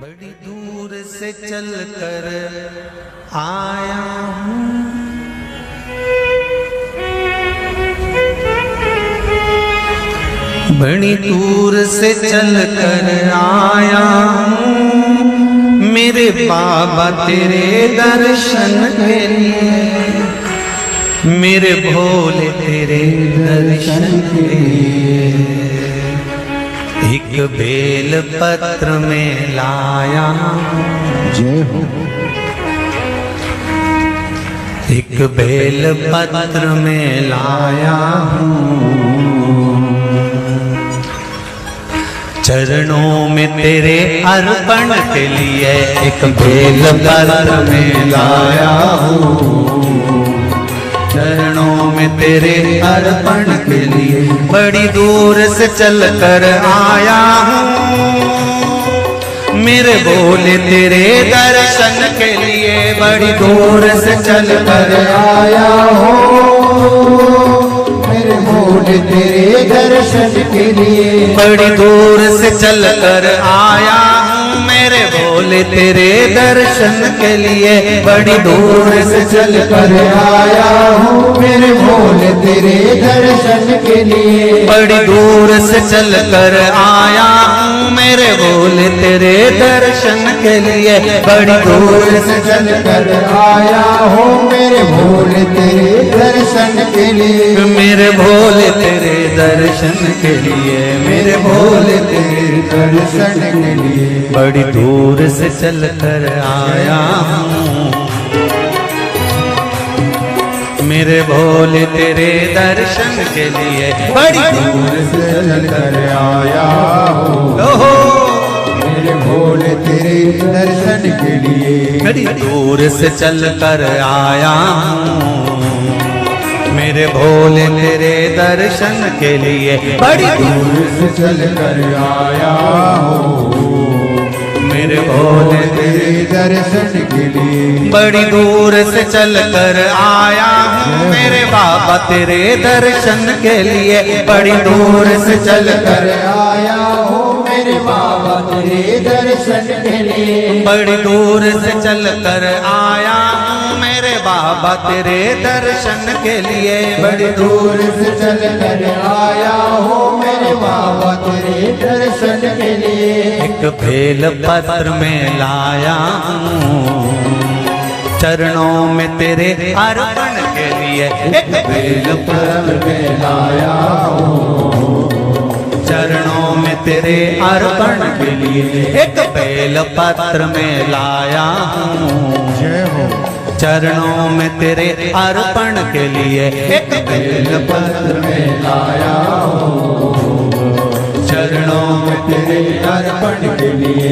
बड़ी दूर से चल कर आया हूँ, बड़ी दूर से चल कर आया हूँ, मेरे बाबा तेरे दर्शन के लिए, मेरे भोले तेरे दर्शन के लिए। एक बेल पत्र में लाया जय हो। एक बेल पत्र में लाया हूँ, चरणों में तेरे अर्पण के लिए एक बेल पत्र में लाया हूँ, चरणों में तेरे अर्पण के लिए बड़ी दूर से चल कर आया हूँ, मेरे भोले तेरे दर्शन के लिए बड़ी दूर से चल कर आया हूँ, मेरे भोले तेरे दर्शन के लिए बड़ी दूर से चल कर आया हूँ, मेरे भोले तेरे दर्शन के लिए बड़ी दूर से चल कर आया हूँ, मेरे भोले तेरे दर्शन के लिए बड़ी दूर से चल कर आया हूँ, मेरे भोले तेरे दर्शन के लिए बड़ी दूर से चल कर आया हूँ, मेरे भोले तेरे दर्शन के लिए मेरे भोले तेरे दर्शन के लिए, मेरे भोले तेरे दर्शन के लिए बड़ी दूर से चल कर आया हूँ, मेरे भोले तेरे दर्शन के लिए बड़ी दूर से चल कर आया हूँ, ओहो मेरे भोले तेरे दर्शन के लिए बड़ी दूर से चल कर आया हूँ, मेरे भोले तेरे दर्शन के लिए बड़ी दूर से चल कर आया हूँ, मेरे भोले तेरे दर्शन के लिए बड़ी दूर से चल कर आया हूँ, मेरे बाबा तेरे दर्शन के लिए बड़ी दूर से चल कर आया हूँ, मेरे बाबा तेरे दर्शन के लिए बड़ी दूर से चल कर आया हूँ, मेरे बाबा तेरे दर्शन के लिए बड़ी दूर से चल कर आया हूँ, मेरे बाबा तेरे दर्शन के लिए एक बेल पत्र में लाया हूँ, चरणों में तेरे अर्पण के लिए एक बेल पत्र में लाया हूँ, चरणों में तेरे अर्पण के लिए एक बेल पत्र में लाया हूँ, जय हो। चरणों में तेरे अर्पण के लिए एक बेल पत्र में लाया हूँ, चरणों में तेरे अर्पण के लिए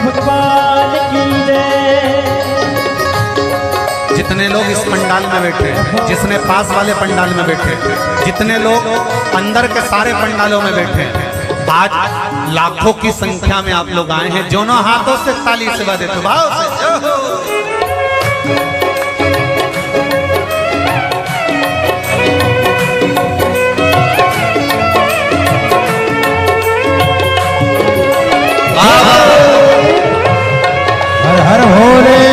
भगवान की जय। जितने लोग इस पंडाल में बैठे, जिसने पास वाले पंडाल में बैठे, जितने लोग अंदर के सारे पंडालों में बैठे, आज लाखों की संख्या में आप लोग आए हैं, दोनों हाथों से ताली से बजा देते भाव से। हर हर भोले।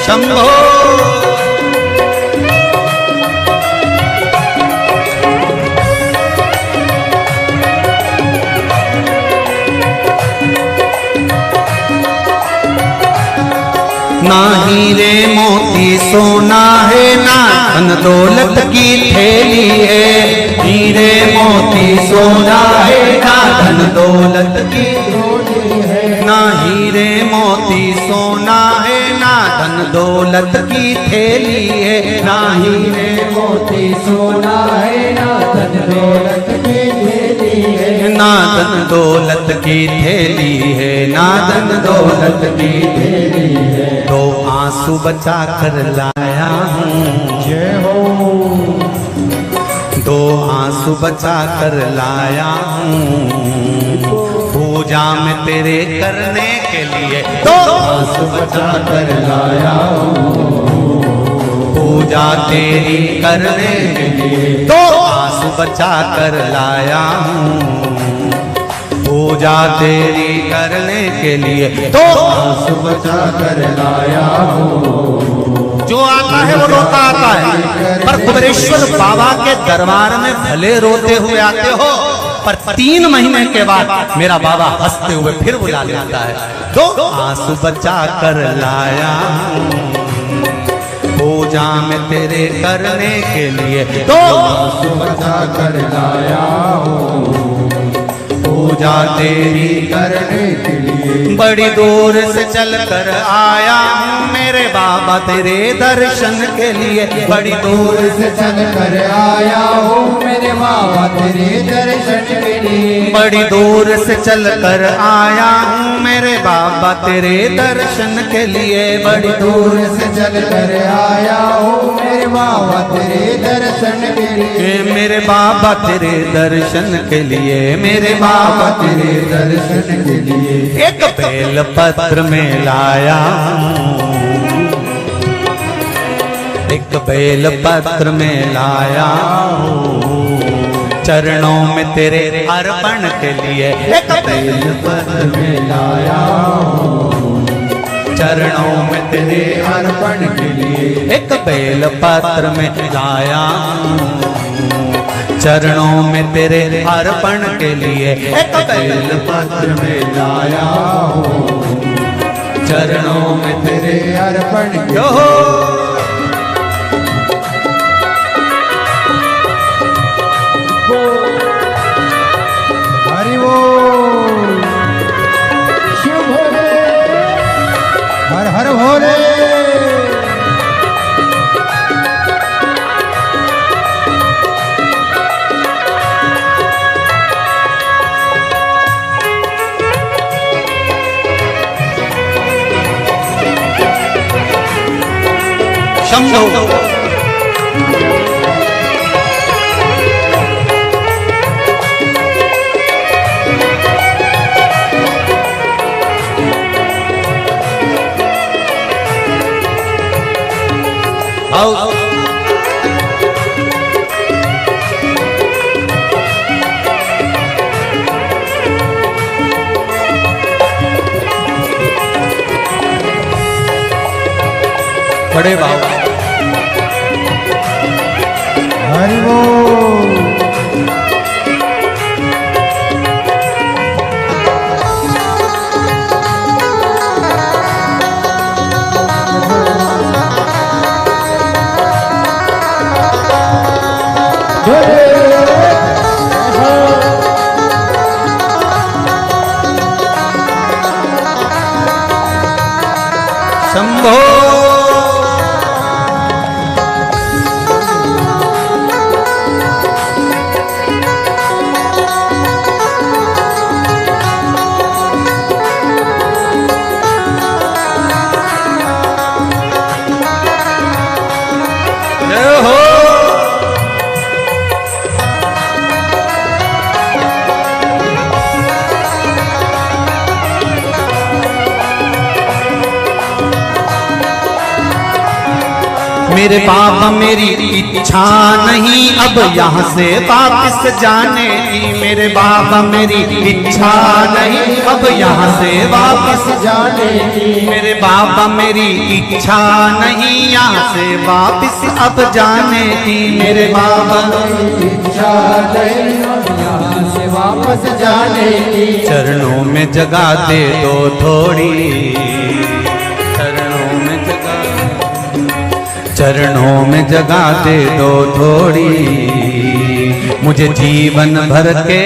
शंभो ना हीरे मोती सोना है, ना धन दौलत की थैली है, हीरे मोती सोना है, ना धन दौलत की थैली है, ना हीरे मोती सोना है, ना धन दौलत की थैली है, ना हीरे मोती सोना है, ना धन दौलत की थैली है, ना धन दौलत की थैली है, ना धन दौलत की थैली है। दो आंसू बचा कर लाया हूँ, जय हो। दो आंसू बचा कर लाया हूँ, पूजा में तेरे करने के लिए दो आंसू बचा कर लाया हूँ, पूजा तेरी करने के लिए दो आंसू बचा कर लाया हूँ, पूजा तेरी करने के लिए दो आंसू बचा कर लाया हूँ। जो आता है वो रोता आता है, पर कुबेरेश्वर बाबा के दरबार में भले रोते हुए आते हो, पर 3 महीने के बाद मेरा बाबा हंसते हुए फिर बुला लेता है। दो आंसू बचा कर लाया हूँ, पूजा में तेरे करने के लिए दो आंसू बचा कर लाया हूँ, पूजा तेरी करने के लिए। बड़ी दूर से चल कर आया हूँ मेरे बाबा तेरे दर्शन के लिए, बड़ी दूर से चल कर आया हूँ मेरे बाबा तेरे दर्शन के लिए। बड़ी दूर से चल कर आया हूँ मेरे बाबा तेरे दर्शन के लिए, बड़ी दूर से चल कर आया हूँ मेरे बाबा तेरे दर्शन के लिए। मेरे बाबा तेरे दर्शन के लिए, मेरे बाबा तेरे दर्शन के लिए। एक बेल पत्र में लाया हूँ, एक बेल पत्र में लाया हूँ, चरणों में तेरे अर्पण के लिए एक बेल पत्र में लाया हूँ, चरणों में तेरे अर्पण के लिए। एक बेल पत्र में लाया हूँ, चरणों में तेरे अर्पण के लिए एक बेल पत्र में लाया हूँ, चरणों में तेरे अर्पण के लिए। हरि बोल, शिव भोले, हर हर भोले। शंभो आओ बड़े बाबा हरि बोल। शंभो मेरे बाबा मेरी इच्छा नहीं अब यहाँ से वापस जाने की, मेरे बाबा मेरी इच्छा नहीं अब यहाँ से वापस जाने की, मेरे बाबा मेरी इच्छा नहीं यहाँ से वापस अब जाने की, मेरे बाबा इच्छा नहीं यहाँ से वापस जाने की। चरणों में जगह दे दो थोड़ी, चरणों में जगह, चरणों में जगह दे दो थोड़ी, मुझे जीवन भर के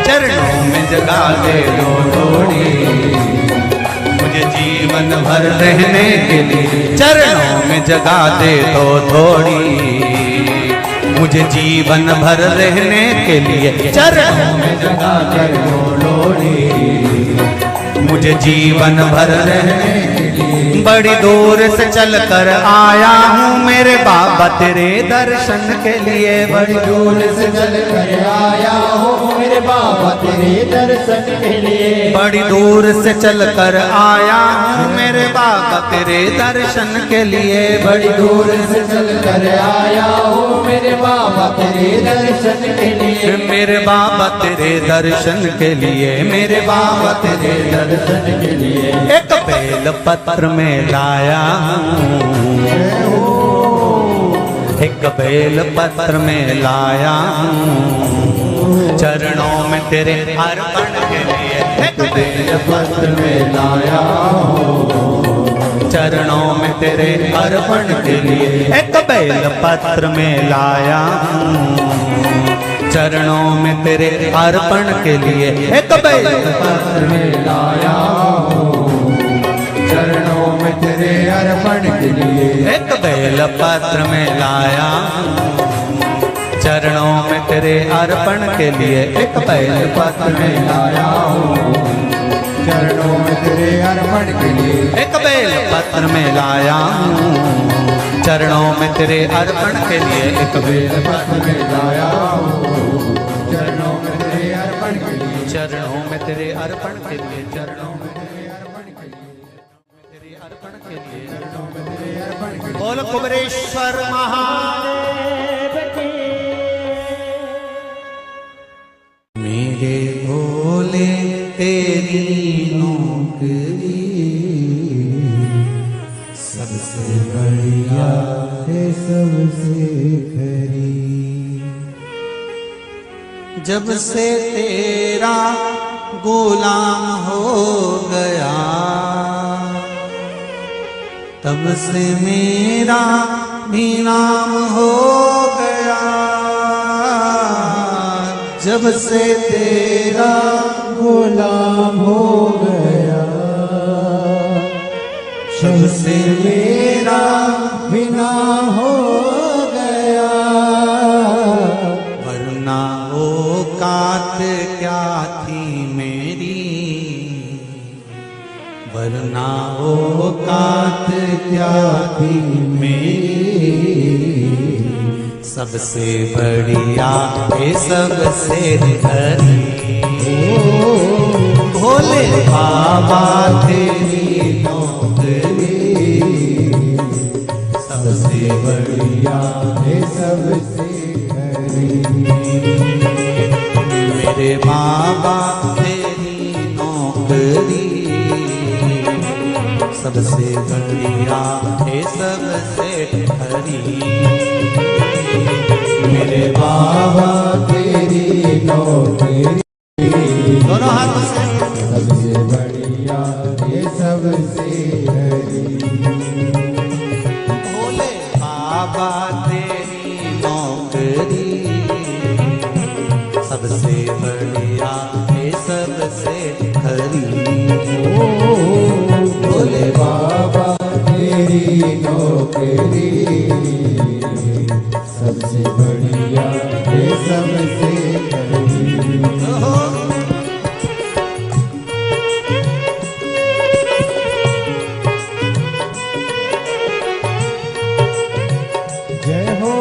चरणों में जगह दे दो थोड़ी, मुझे जीवन भर रहने के लिए चरणों में जगह दे तो थोड़ी। मुझे जीवन भर रहने के लिए चरणों में जगा कर दो लोड़ी। मुझे जीवन भर रहने के लिए बड़ी दूर से चल कर आया हूँ मेरे बाबा तेरे दर्शन के लिए। बड़ी दूर से चल कर आया हूँ मेरे बाबा तेरे दर्शन के लिए। बड़ी दूर से चल कर आया हूँ मेरे बाबा तेरे दर्शन के लिए। बड़ी दूर से चल कर आया हूँ मेरे बाबा तेरे दर्शन के लिए। मेरे बाबा तेरे दर्शन के लिए, मेरे बाबा तेरे दर्शन के लिए एक बेल पत्र में लाया हूँ, एक बेल पत्र में लाया हूँ चरणों में तेरे अर्पण के लिए। एक बेल पत्र में लाया हूँ चरणों में तेरे अर्पण के लिए। एक बेल पत्र में लाया हूँ चरणों में तेरे अर्पण के लिए। एक बेल पत्र में लाया हूँ चरणों में तेरे अर्पण के लिए। एक बेल पत्र में लाया हूँ चरणों में तेरे अर्पण के लिए। एक बेल पत्र में लाया हूँ चरणों में तेरे अर्पण के लिए। एक बेल पत्र में लाया हूँ चरणों में तेरे अर्पण के लिए। एक बेल पत्र में लाया हूँ चरणों में तेरे अर्पण के लिए। चरणों में तेरे अर्पण के लिए। चरणों में तेरे अर्पण के लिए। तेरे अर्पण के लिए। चरणों में तेरे अर्पण के लिए। बोल कुबरेश्वर महादेव की। मेरे भोले तेरी नौकरी सबसे बढ़िया है सबसे खरी। जब से तेरा गुलाम हो गया तब से मेरा भी नाम हो गया। जब से तेरा गुलाम हो गया जब से मेरा बिना हो गया। वरना औकात क्या थी मेरी, वरना औकात क्या थी मेरी। सबसे बढ़िया है सबसे हरी। भोले बाबा तेरी नौकरी सबसे बढ़िया है सबसे खरी। मेरे बाबा तेरी नौकरी सबसे बढ़िया है सबसे हरी। मेरे बाबा तेरी नौकरी दोनों हाथों से सबसे बढ़िया ये सबसे हरी। भोले बाबा तेरी नौकरी सबसे बढ़िया है सबसे हरी। भोले बाबा तेरी नौकरी सबसे बढ़िया ये सबसे हरी। जय हो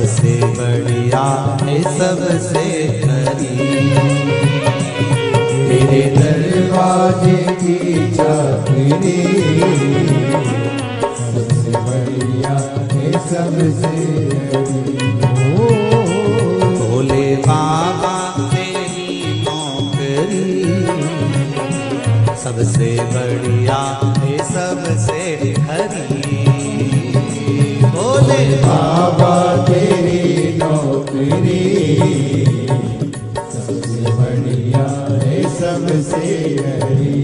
सबसे बढ़िया है सबसे खरी। तेरे दरवाजे की चाकरी सबसे बढ़िया है सबसे भोले बाबा तेरी नौकरी सबसे बढ़िया है सबसे खरी। भोले बाबा तेरी नौकरी सबसे बढ़िया है सबसे हरी।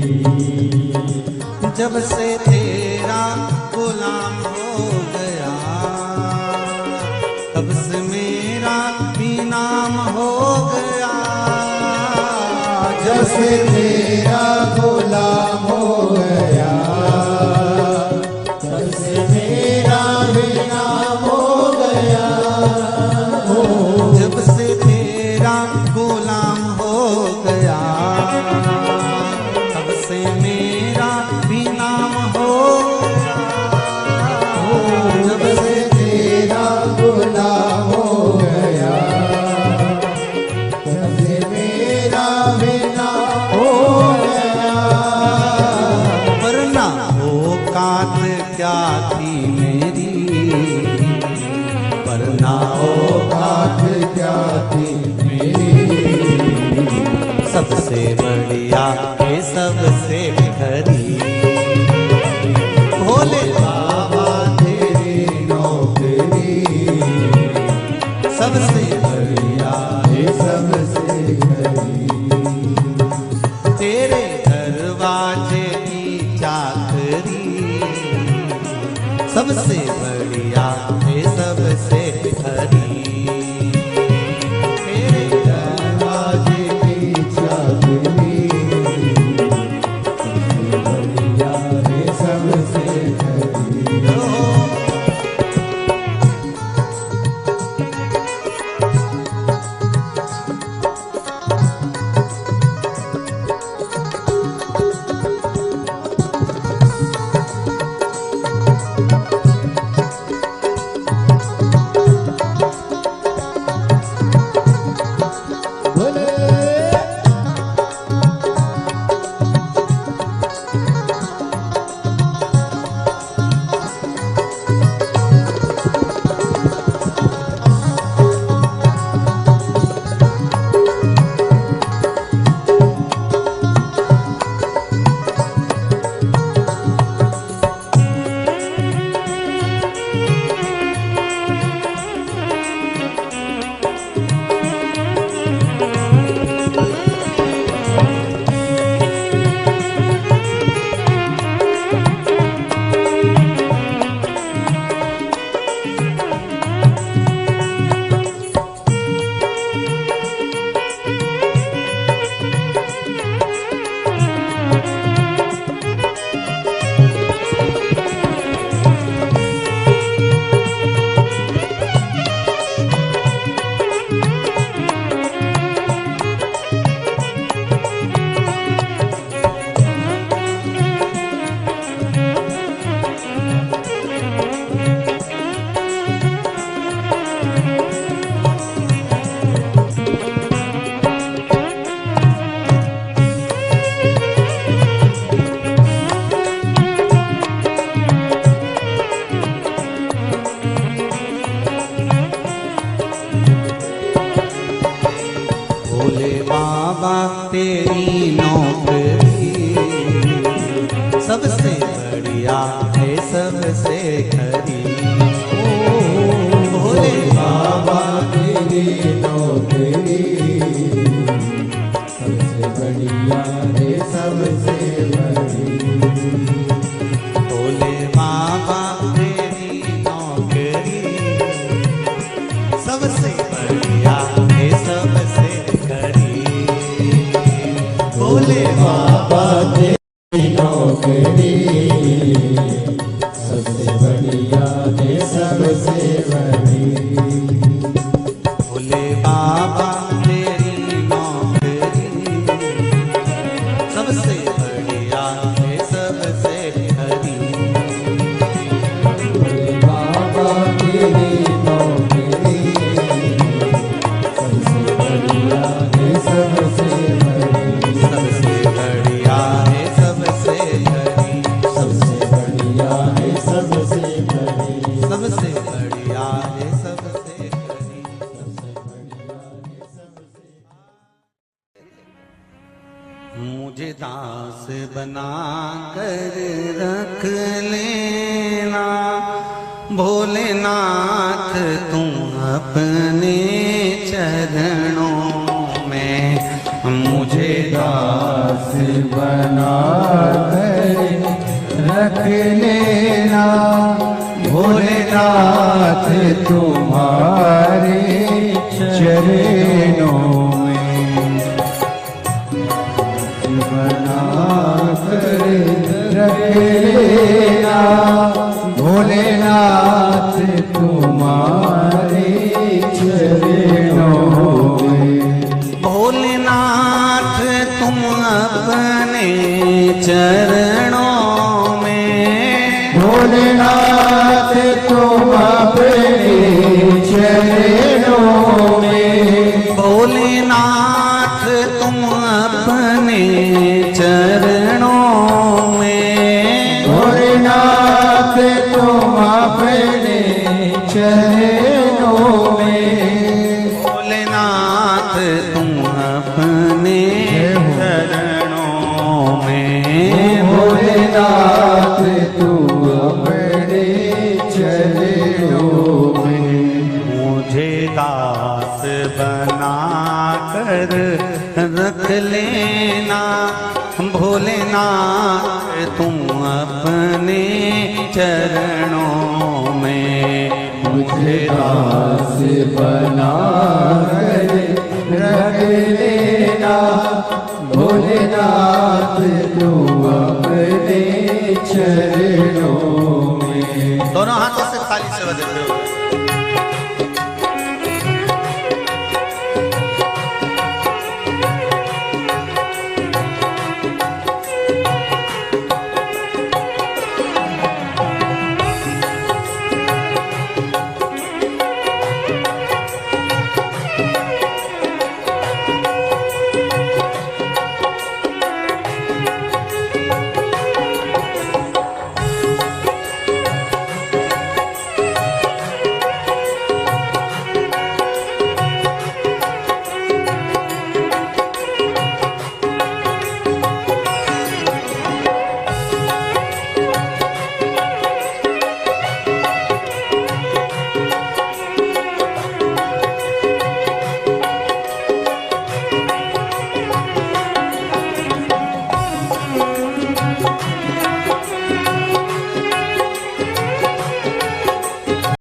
जब से तेरा गुलाम हो गया तब से मेरा भी नाम हो गया। जब से तेरा गुलाम हो गया तब से मेरा भी नाम हो गया। जब से तेरा गुलाम हो गया तब से मेरा भी नाम हो गया। जब से तेरा गुलाम हो गया तब से मेरा भी नाम हो गया। वरना औकात क्या थी मेरी, वरना औकात क्या थी मेरी। सबसे बढ़िया है सबसे खरी। भोले बाबा तेरी नौकरी सबसे बढ़िया है सबसे हरी। तेरे दरवाजे की चाकरी सबसे बढ़िया है सबसे खरी। तेरे दरवाजे की चाकरी सबसे बढ़िया है सबसे हरी। भोले बाबा तेरी नौकरी सबसे बढ़िया है सबसे खरी। भोले बाबा तेरी नौकरी सबसे बढ़िया है सबसे बड़ी। भोले बाबा तेरी नौकरी सबसे बढ़िया है सबसे खरी। भोले बाबा तेरी नौकरी सबसे बढ़िया है सबसे बड़ी। भोले बाबा तेरी नौकरी सबसे बढ़िया है सबसे खरी। बाबा तेरी नौकरी दास बना कर रख लेना भोलेनाथ तुम अपने चरणों में मुझे दास बना कर रख लेना भोलेनाथ तुम्हारे चरणों में बना कर रख लेना भोलेनाथ तुम्हारे चरणों में भोलेनाथ तुम अपने चरणों में भोलेनाथ तुम अपने चरणों में भोलेनाथ तुम अपने चरणों में भोलेनाथ तुम अपने चरणों में भोलेनाथ तुम अपने चरणों में भोलेनाथ तुम अपने चरणों में मुझे दास बना कर रख लेना भोलेनाथ तुम अपने चरणों में मुझे दास बना कर रख लेना भोलेनाथ तुम अपने चरणों में दोनों हाथों से ताली से बजाते हुए